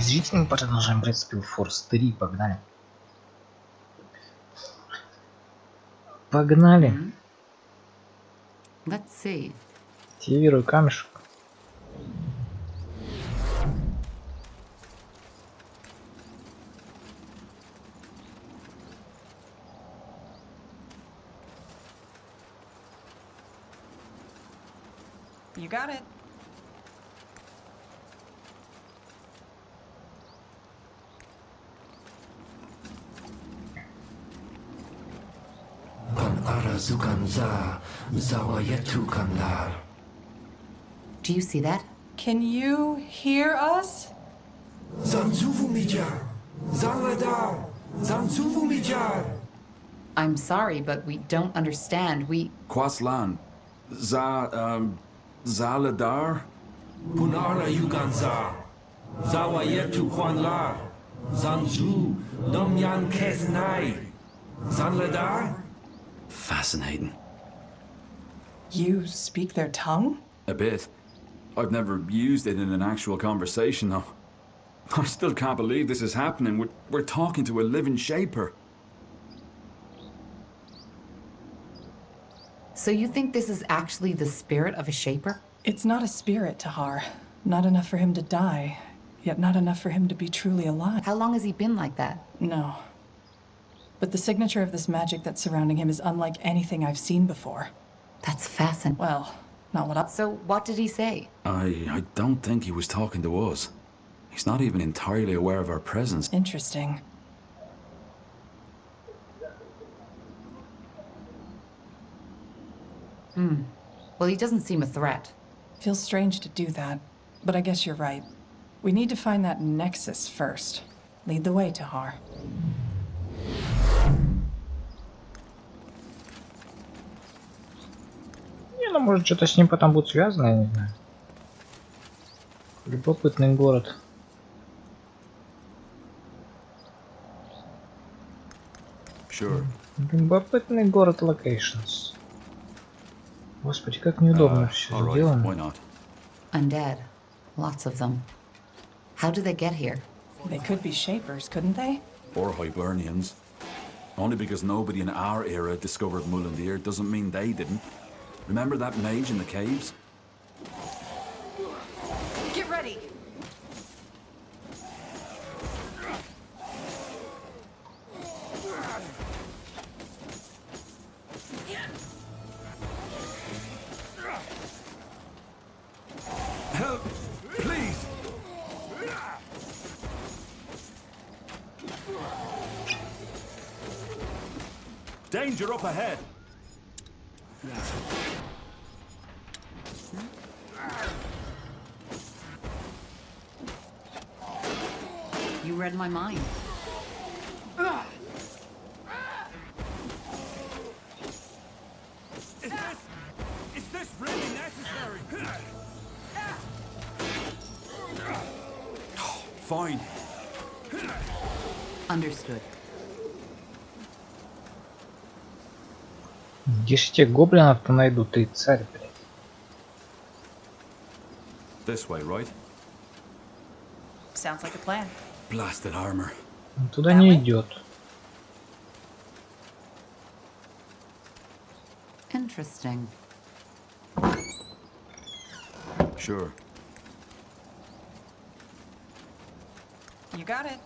зрители, мы продолжаем Red Force 3, погнали. Погнали. Let's see. Активируй камешек. You got it. Do you see that? Can you hear us? I'm sorry, but we don't understand. Quaslan. Zaladar? Punara Yuganza, Zawayetu Juanlar, Zanju, Nomyan Kesnai, Zanladar? Fascinating. You speak their tongue? A bit. I've never used it in an actual conversation, though. I still can't believe this is happening. We're talking to a living shaper. So you think this is actually the spirit of a shaper? It's not a spirit, Tahar. Not enough for him to die, yet not enough for him to be truly alive. How long has he been like that? No. But the signature of this magic that's surrounding him is unlike anything I've seen before. That's fascinating. Well, not what I... So what did he say? I don't think he was talking to us. He's not even entirely aware of our presence. Interesting. Well, he doesn't seem a threat. Feels strange to do that, but I guess you're right. We need to find that nexus first. Lead the way, Tahar. Не, ну может что-то с ним потом будет связано, я не знаю. Любопытный город. Sure. Любопытный город Locations. Господи, как неудобно все All right, сделано. why not? Undead. Lots of them. How did they get here? They could be shapers, couldn't they? Or Hibernians. Only because nobody in our era discovered Mullendeer doesn't mean they didn't. Remember that mage in the caves? Get ready! Help! Please! Danger up ahead! You read my mind. Is this really necessary? Fine. Understood. Где же те гоблинов-то найду? Ты царь, блядь. This way, right? Sounds like a plan. Blasted armor. Он туда не идет. Interesting. Sure. You got it.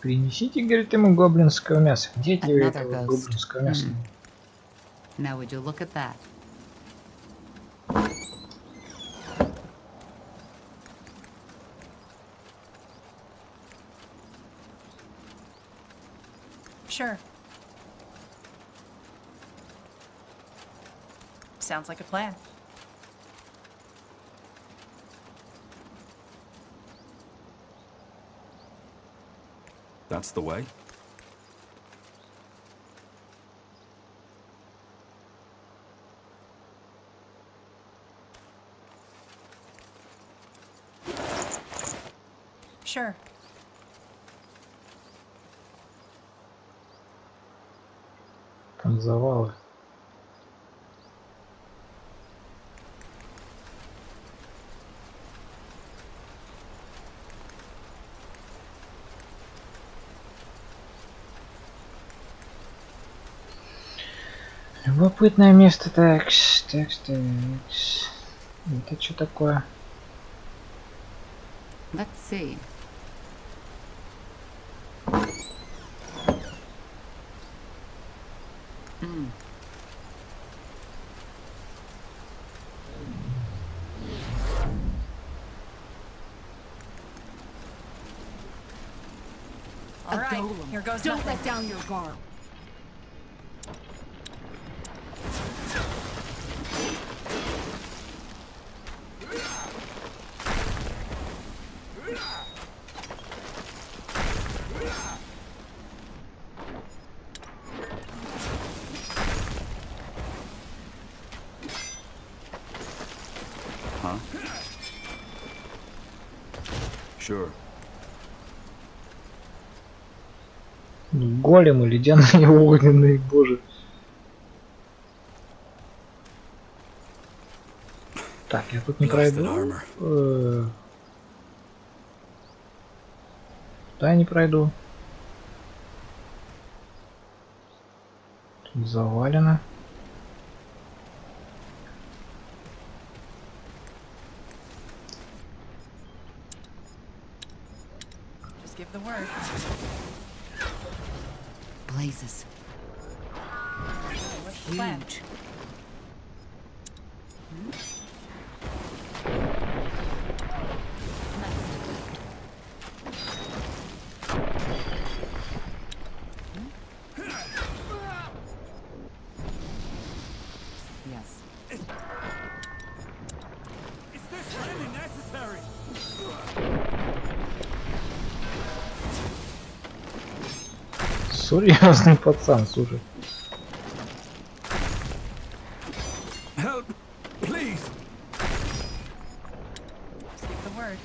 Принесите, говорит, ему гоблинского мяса. Где тебе Another этого ghost. гоблинского мяса? Now would you look at that? Sure. Sounds like a plan. That's the way. Sure. Там завалы. Любопытное место, такс. Это что такое? Let's see. All right, here goes Don't nothing. let down your guard. Huh? Sure. Големы, ледяные огненные, боже. Так, я тут не Blasted пройду. armor. Да, не пройду. Тут завалено. Just give the word. Blazes. What's the plan? Huge. Yes. Серьезный пацан, слушай. Help! Please! Just give the word.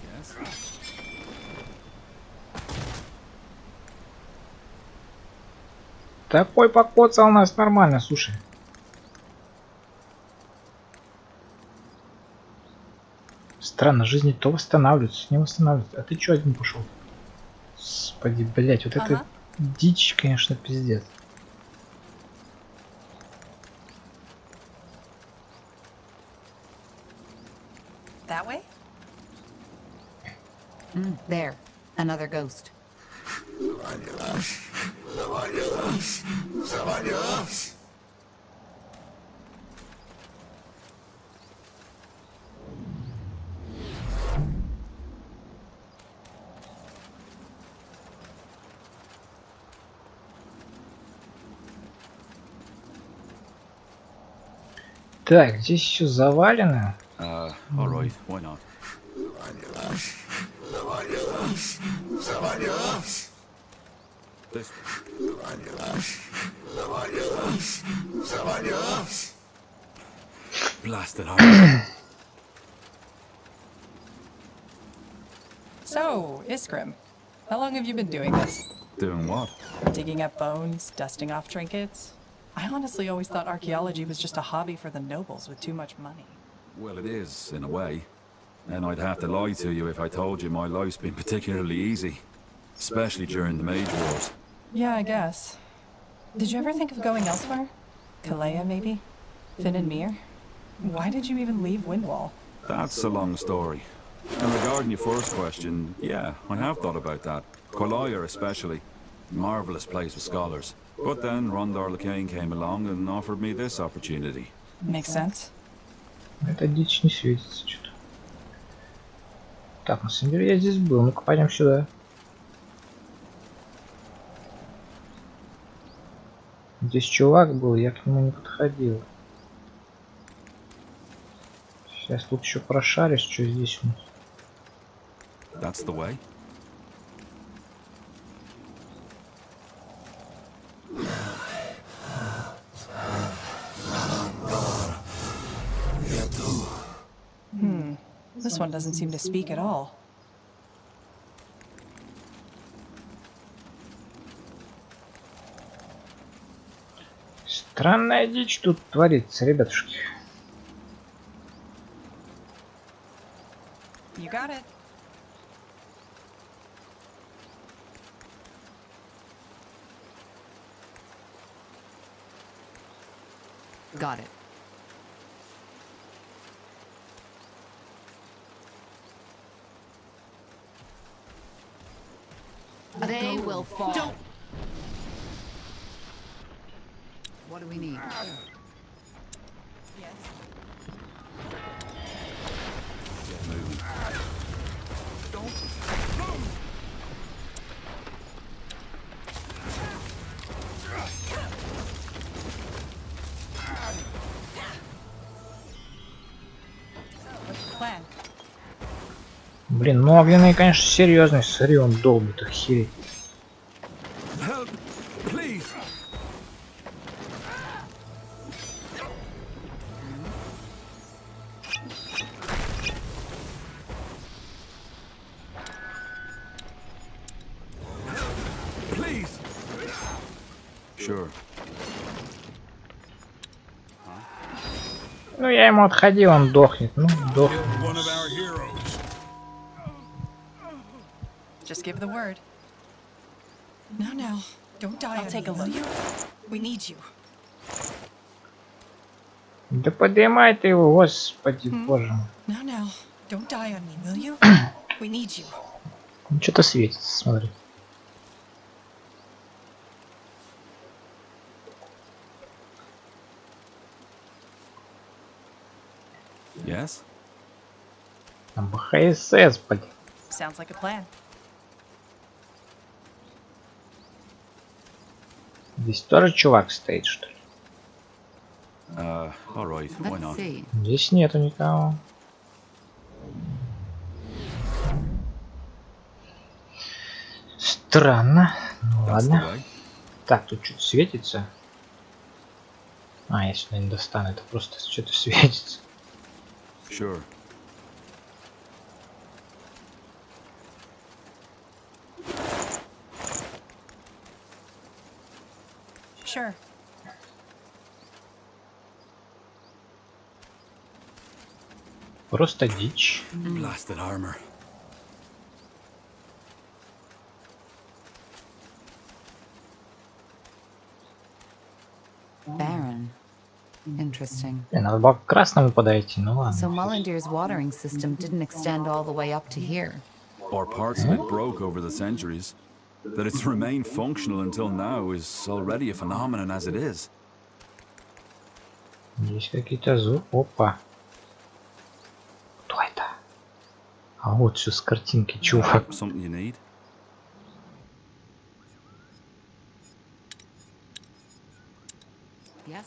Yes? Такой покоцал нас нормально, слушай. Странно, жизни то восстанавливаются, не восстанавливаются. А ты чё один пошел? Господи, блять, вот это дичь, конечно, пиздец. That way? There. Another ghost. Так, здесь еще завалено. Alright, why not? This. Blasted armor. So, Iskrim, how long have you been doing this? Doing what? Digging up bones, dusting off trinkets? I honestly always thought archaeology was just a hobby for the nobles with too much money. Well, it is, in a way. And I'd have to lie to you if I told you my life's been particularly easy. Especially during the Mage Wars. Yeah, I guess. Did you ever think of going elsewhere? Kalea, maybe? Finn and Mir? Why did you even leave Windwall? That's a long story. And regarding your first question, yeah, I have thought about that. Qualia especially. Marvellous place with scholars. But then Rondar Lacane came along and offered me this opportunity. Makes sense. Эта дичь не светится что-то. Так, на самом деле я здесь был. Ну-ка пойдем сюда. Здесь чувак был, я к нему не подходил. Сейчас тут еще прошарюсь, что здесь у нас. That's the way. This one doesn't seem to speak at all. Странная дичь тут творится, ребятушки. You got it. Got it. They will fall. What do we need? Yes. What's the plan? Блин, ну огненный, конечно, серьезный. Смотри, он долбит, охереть. Help, please. Please. Sure. Ну я ему отходил, он дохнет. Ну, дохнет. One of our heroes. Just give the word. No, no. Don't die. I'll take a look. We need you. Да поднимай ты его, господи, боже мой. No, no. Don't die on me, will you? We need you. Ну, что-то светится, смотри. Yes? Там БХСС, блин. Sounds like a plan. Здесь тоже чувак стоит, что ли? All right. Why Let's not? see. Здесь нету никого. Странно. Ну That's the ладно. way. Так, тут что-то светится. А, я сюда не достану, это просто что-то светится. Sure. Sure. Просто дичь. Blasted armor. Baron. Interesting. Надо было к красному подойти, ну ладно. So Mullendear's watering system didn't extend all the way up to here. Or parts of it broke over the centuries. That it's remained functional until now is already a phenomenon as it is. Есть какие-то звуки. Опа. Кто это? А вот что с картинки, чувак. Something you need? Yes?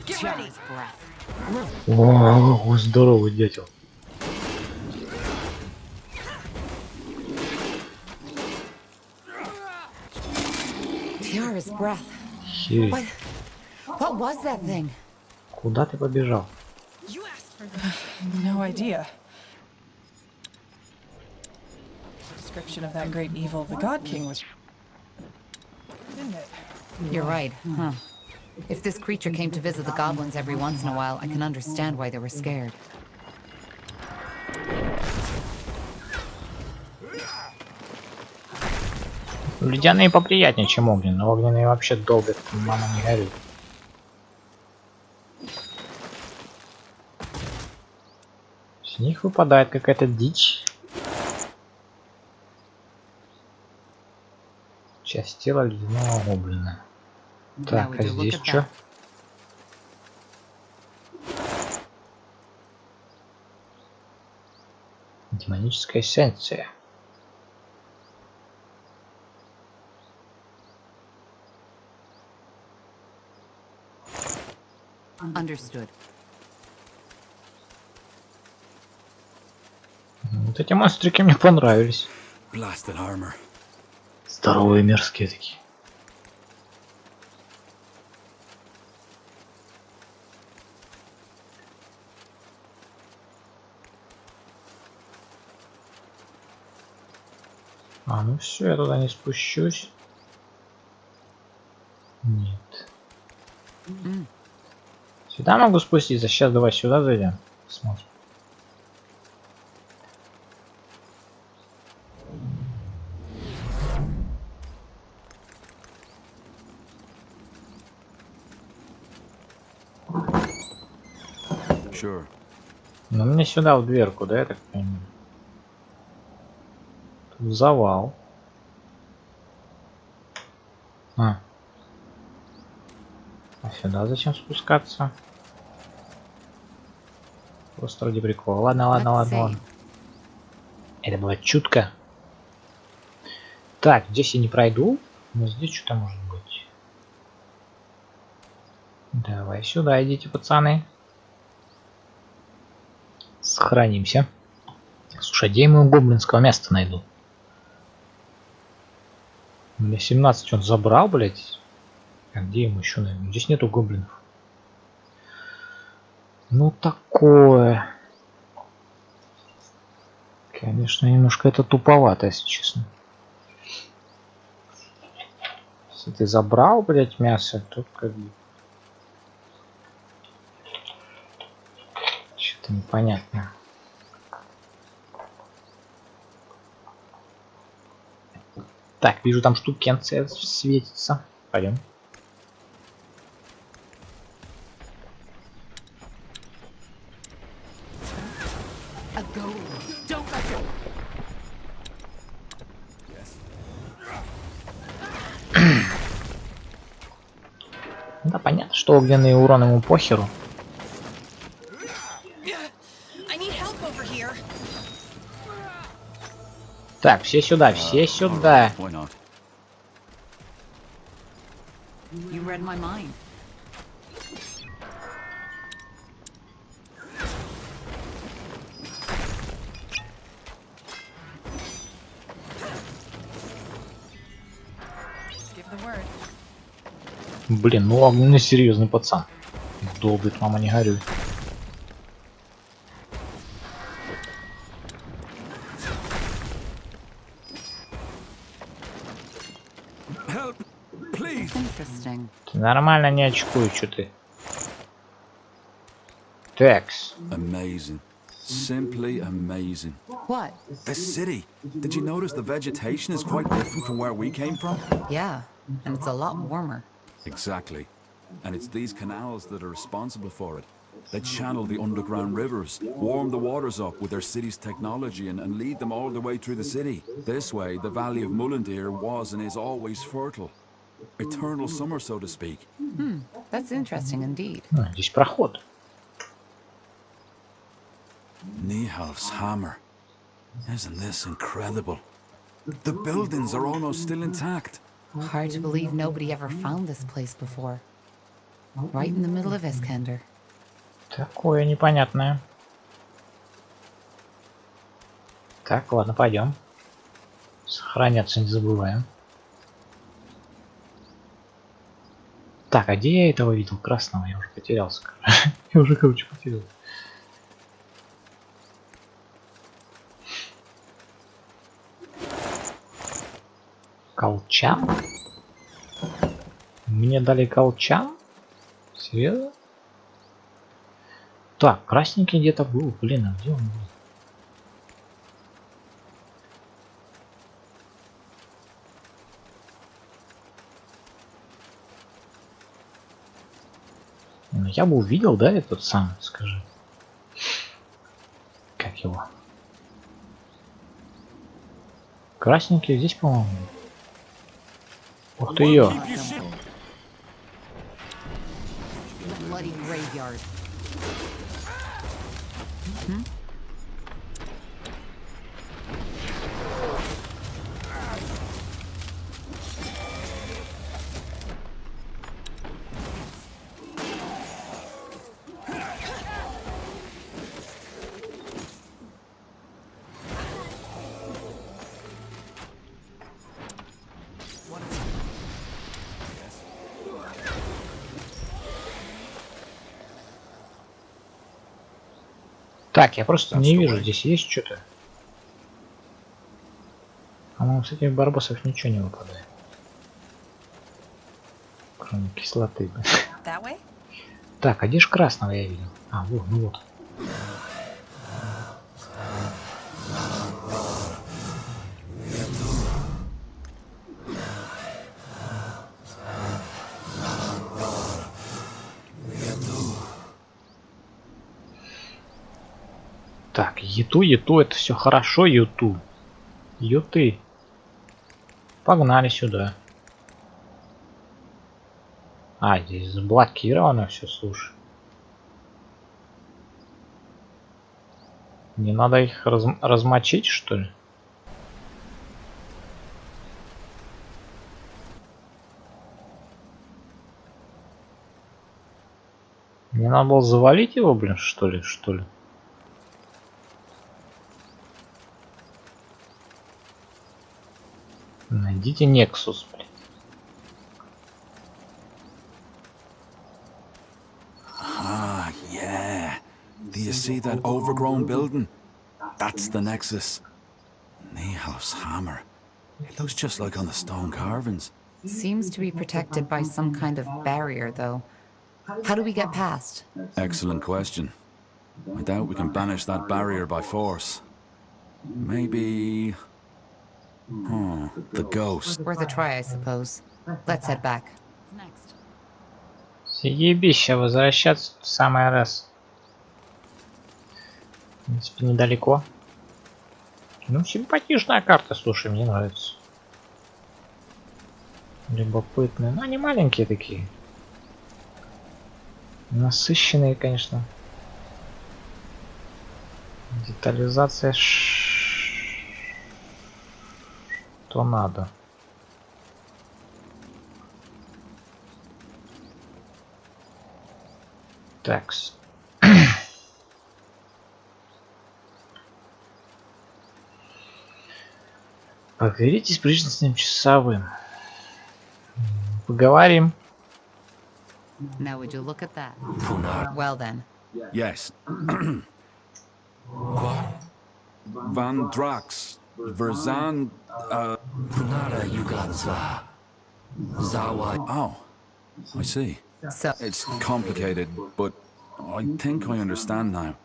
Get ready. Breath. О, здоровый дятел. Tiara's breath. Хереть. What was that thing? Куда ты побежал? You asked for this. No idea. Description of that great evil the God King was. Didn't it? You're right, huh? If this creature came to visit the goblins every once in a while, I can understand why they were scared. Ледяные поприятнее, чем огненные. Но огненные вообще долбят, мама не горит. С них выпадает какая-то дичь. Часть тела ледяного гоблина. Так, а здесь что? Демоническая эссенция. Understood. Вот эти монстрики мне понравились. Blasted armor. Здоровые, мерзкие такие. А, ну все, я туда не спущусь. Нет. Сюда могу спуститься. Сейчас давай сюда зайдем. Смотрим. Sure. Ну мне сюда в дверку, да, я так понимаю? Тут завал. А сюда зачем спускаться? Просто ради прикола. Ладно, ладно, Let's ладно, see. ладно. Это была чутка. Так, здесь я не пройду, но здесь что-то может быть. Давай сюда идите, пацаны. Сохранимся. Слушай, где я ему гоблинского места найду? У меня 17 он забрал, блядь. А где ему еще найду? Здесь нету гоблинов. Ну такое. Конечно, немножко это туповато, если честно. Если ты забрал, блядь, мясо, то как бы... Что-то непонятно. Так, вижу, там штукенция светится. Пойдем. A goat. Don't let go. Да, понятно, что огненный урон ему похеру. I need help over here. Так, все сюда, все сюда. Why not? You read my mind. Give the word. Блин, ну огненный серьезный пацан. Долбит, мама, не горюй. Help, please. Interesting. Ты нормально не очкуй, что ты. Такс. Amazing. Simply amazing. What? This city. Did you notice the vegetation is quite different from where we came from? Yeah, and it's a lot warmer. Exactly. And it's these canals that are responsible for it. They channel the underground rivers, warm the waters up with their city's technology and lead them all the way through the city. This way, the Valley of Mullindir was and is always fertile. Eternal summer, so to speak. That's interesting indeed. Здесь проход. Nihalf's hammer. Isn't this incredible? The buildings are almost still intact. Hard to believe nobody ever found this place before. Right in the middle of Iskander. Такое непонятное. Так, ладно, пойдем. Сохраняться не забываем. Так, а где я этого видел? Красного? Я уже потерялся. Я уже, короче, потерялся. Колчан? Мне дали колчан? Серьезно? Так, красненький где-то был. Блин, а где он был? Ну, я бы увидел, да, этот сам, скажи. Как его? Красненький здесь, по-моему. Ух ты ее. The bloody graveyard. Так, я просто не вижу, здесь есть что-то. По-моему, с этих барбосов ничего не выпадает. Кроме кислоты. That way? Так, а где ж красного я видел? А, вот, ну вот. Так, Юту, это все хорошо, Юту. Юты. Погнали сюда. А, здесь заблокировано все, слушай. Не надо их размочить, что ли? Мне надо было завалить его, блин, что ли? Найдите Нексус, блин. Ah, yeah. Do you see that overgrown building? That's the Nexus. Nihal's hammer. It looks just like on the stone carvings. Seems to be protected by some kind of barrier, though. How do we get past? Excellent question. I doubt we can banish that barrier by force. Maybe... the ghost. Worth a try, I suppose. Let's head back. Next. Съебища, возвращаться в самый раз. В принципе, недалеко. Ну, симпатичная карта, слушай, мне нравится. Любопытные. Ну, они маленькие такие. Насыщенные, конечно. Детализация что надо. Такс. Поговорите с причастным часовым. Поговорим. Now would you look at that? Well then. Yes. Van Drax. Verzan... Punara Yuganza. Zawa. Oh. I see. So, It's complicated, but I think I understand now.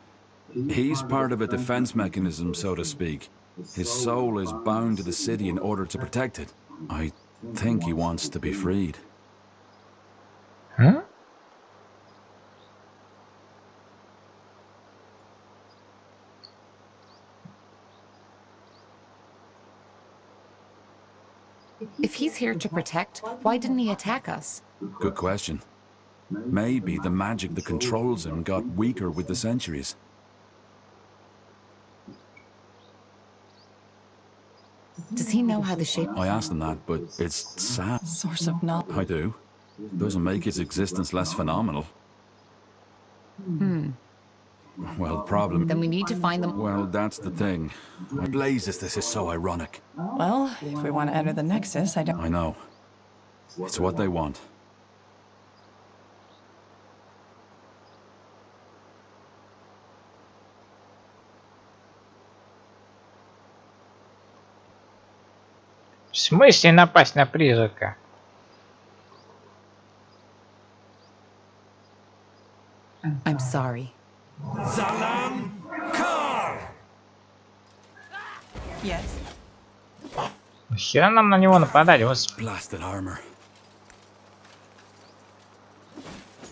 He's part of a defense mechanism, so to speak. His soul is bound to the city in order to protect it. I think he wants to be freed. Huh? if he's here to protect, why didn't he attack us? Good question. Maybe the magic that controls him got weaker with the centuries. Does he know how the shape... I asked him that, but it's sad. Source of knowledge. I do. Doesn't make his existence less phenomenal. Well, the problem... Then we need to find them... Well, that's the thing. Blazes, this is so ironic. Well, if we want to enter the Nexus, I don't... I know. It's what they want. В смысле напасть на призрака? I'm sorry. Salam Kar! Yes. Нахера нам на него нападать? Blasted armor.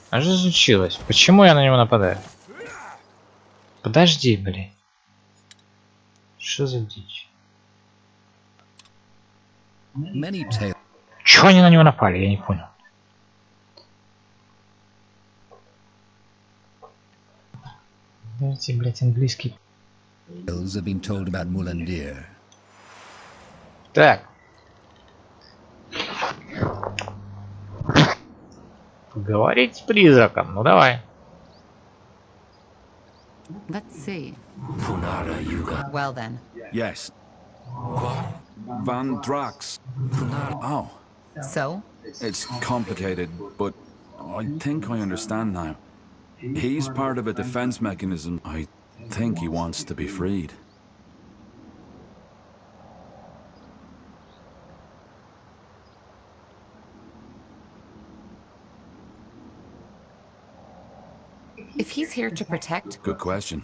А что случилось? Почему я на него нападаю? Подожди, блин. Что за дичь? Чего они на него напали? Я не понял. Дайте, блядь, английский. Have been told about Mulandir. Так. Поговорить с призраком. Ну давай. Let's see. Punara Yuga. Well then. Yes. Van Drax. Oh. So, It's complicated, but I think I understand now. He's part of a defense mechanism. I think he wants to be freed. If he's here to protect, Good question.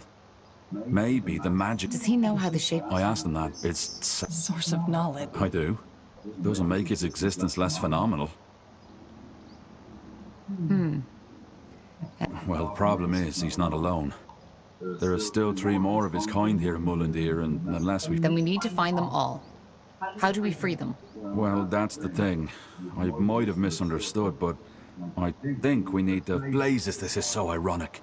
Maybe the magic... does he know how the shape... I asked him that. It's... Source of knowledge. I do. Doesn't make his existence less phenomenal. Well, the problem is, he's not alone. There are still 3 more of his kind here in Mullendir, and unless we... Then we need to find them all. How do we free them? Well, that's the thing. I might have misunderstood, but I think we need to... Blazes, this is so ironic.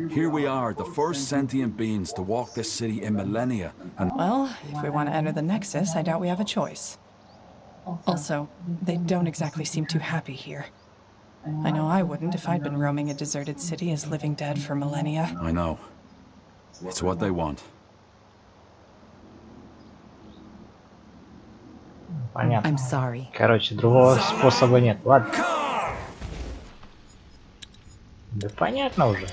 Here we are, the first sentient beings to walk this city in millennia, and... Well, if we want to enter the Nexus, I doubt we have a choice. Also, they don't exactly seem too happy here. I know I wouldn't if I'd been roaming a deserted city as living dead for millennia. I know. It's what they want. Понятно. I'm sorry. Короче, другого способа нет. Ладно. Да понятно уже.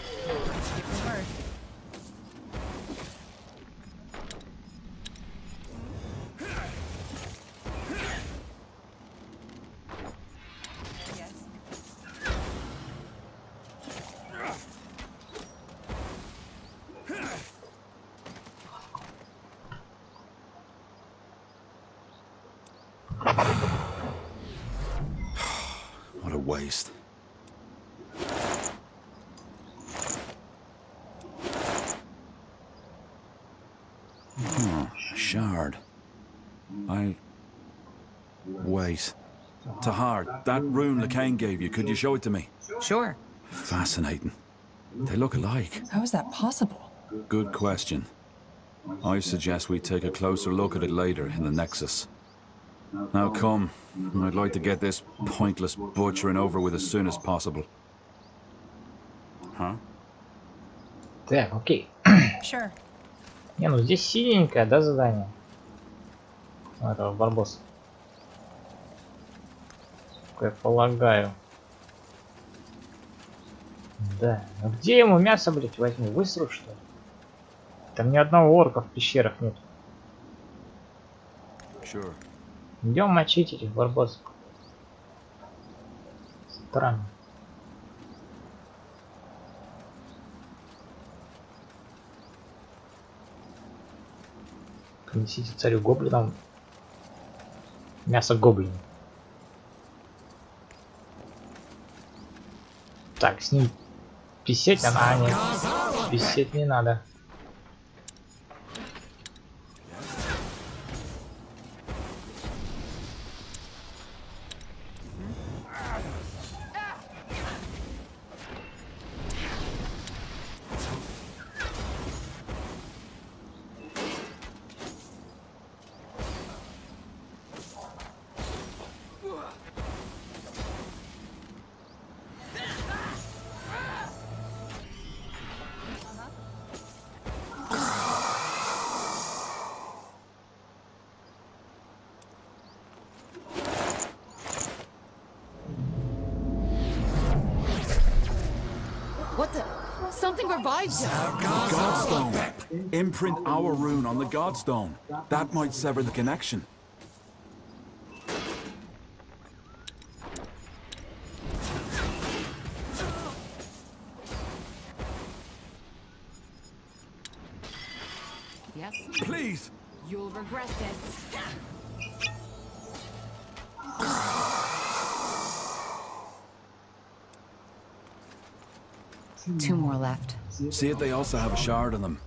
What a waste. A shard. Wait. Tahar, that rune Lacane gave you, could you show it to me? Sure. Fascinating. They look alike. How is that possible? Good question. I suggest we take a closer look at it later in the Nexus. Now come. I'd like to get this pointless butchering over with as soon as possible. Huh? Так, окей. Sure. Не, ну здесь синенькое, да, задание? У этого барбоса. Я полагаю. Да. Ну где ему мясо, блять, возьму? Высру, что ли? Там ни одного орка в пещерах нет. Sure. Идем мочить этих барбосов. Странно. Принесите царю гоблинам мясо гоблина. Так, с ним писать надо. А, нет. Писать не надо. What the? Something revived him. Godstone! Imprint our rune on the Godstone. That might sever the connection. Yes. Please! You'll regret this. 2 more left. See if they also have a shard on them.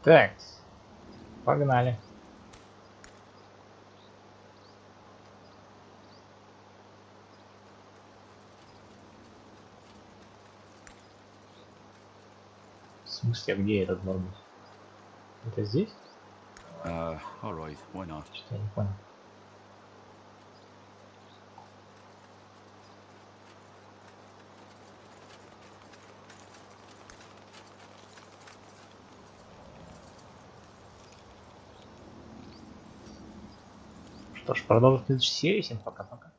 Так, погнали. В смысле, а где этот барбус? Это здесь? Alright, why not? Что-то я не понял. Что ж, продолжим в следующей серии. Всем пока-пока.